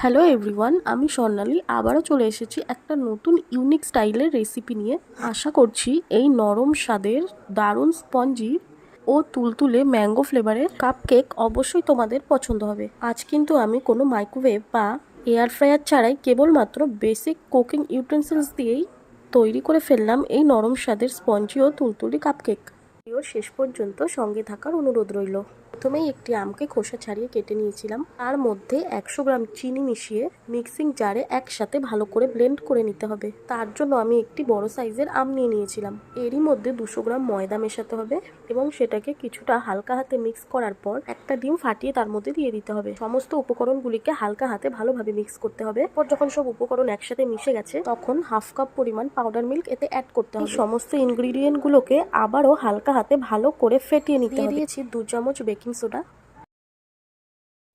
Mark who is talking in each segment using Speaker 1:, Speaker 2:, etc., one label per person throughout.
Speaker 1: Hello everyone, আমি স্বর্ণালী আবারও চলে এসেছি একটা নতুন ইউনিক স্টাইলের রেসিপি নিয়ে। আশা করছি এই নরম স্বাদের দারুণ স্পঞ্জি ও তুলতুলে ম্যাঙ্গো ফ্লেভারের কাপকেক অবশ্যই তোমাদের পছন্দ হবে। আজ কিন্তু আমি কোনো মাইক্রোওয়েভ বা এয়ার ফ্রায়ার ছাড়াই কেবলমাত্র বেসিক কুকিং ইউটেন্সিলস দিয়েই তৈরি করে ফেললাম এই নরম স্বাদের স্পঞ্জি ও তুলতুলি কাপকেক। ভিডিওর শেষ পর্যন্ত সঙ্গে থাকার অনুরোধ রইল। প্রথমেই একটি আমকে খোসা ছাড়িয়ে কেটে নিয়েছিলাম, তার মধ্যে 100 গ্রাম চিনি মিশিয়ে মিক্সিং জারে একসাথে ভালো করে ব্লেন্ড করে নিতে হবে। তার জন্য আমি একটি বড় সাইজের আম নিয়ে নিয়েছিলাম। এরই মধ্যে 200 গ্রাম ময়দা মেশাতে হবে এবং সেটাকে কিছুটা হালকা হাতে মিক্স করার পর একটা ডিম ফাটিয়ে তার মধ্যে দিয়ে দিতে হবে। সমস্ত উপকরণগুলিকে হালকা হাতে ভালোভাবে মিক্স করতে হবে। এরপর যখন সব উপকরণ একসাথে মিশে গেছে তখন হাফ কাপ পরিমাণ পাউডার মিল্ক এতে অ্যাড করতে হবে। সমস্ত ইনগ্রিডিয়েন্ট গুলোকে আবারও হালকা হাতে ভালো করে ফেটিয়ে নিতে হবে। দিয়েছি 2 চামচ বেকিং সোডা।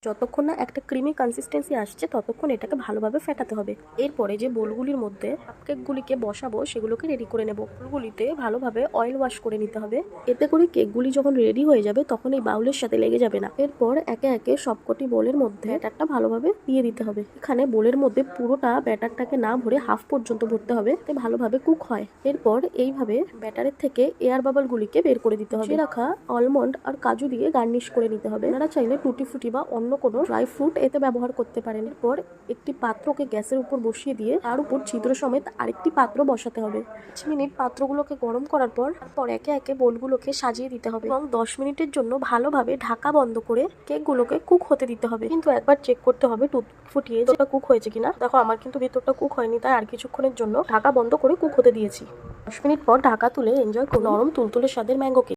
Speaker 1: যতক্ষণ না একটা ক্রিমি কনসিস্টেন্সি আসছে ততক্ষণ এটাকে ভালোভাবে ফেটাতে হবে। এরপরে যে বোলগুলির মধ্যে কাপকেকগুলিকে বসাবো সেগুলোকে রেডি করে নেব। বোলগুলিতে ভালোভাবে অয়েল ওয়াশ করে নিতে হবে, এতে করে কেকগুলি যখন রেডি হয়ে যাবে তখন এই বাউলের সাথে লেগে যাবে না। এরপর একে একে সবকটি বোলের মধ্যে ব্যাটারটা ভালোভাবে দিয়ে দিতে হবে। এখানে বোলের মধ্যে পুরোটা ব্যাটারটাকে না ভরে হাফ পর্যন্ত ভরতে হবে, এতে ভালোভাবে কুক হয়। এরপর এইভাবে ব্যাটারের থেকে এয়ার বাবলগুলিকে বের করে দিতে হবে। রাখা আলমন্ড আর কাজু দিয়ে গার্নিশ করে নিতে হবে। আপনারা চাইলে টুটি ফুটি বা অন্য কোনো ড্রাই ফ্রুট এতে ব্যবহার করতে পারেন। এরপর একটি পাত্রকে গ্যাসের উপর বসিয়ে দিয়ে তার উপর ছিদ্র সমেত আরেকটি পাত্র বসাতে হবে। 5 মিনিট পাত্রগুলোকে গরম করার পর একে একে বোলগুলোকে সাজিয়ে দিতে হবে এবং 10 মিনিটের জন্য ভালোভাবে ঢাকা বন্ধ করে কেকগুলোকে কুক হতে দিতে হবে। কিন্তু একবার চেক করতে হবে টুথ ফুটিয়ে যেটা কুক হয়েছে কিনা। দেখো আমার কিন্তু ভেতরটা কুক হয়নি, তাই আর কিছুক্ষণের জন্য ঢাকা বন্ধ করে কুক হতে দিয়েছি। 10 মিনিট পর ঢাকা তুলে এনজয় করুন নরম তুলতুলে স্বাদের ম্যাঙ্গো কেক।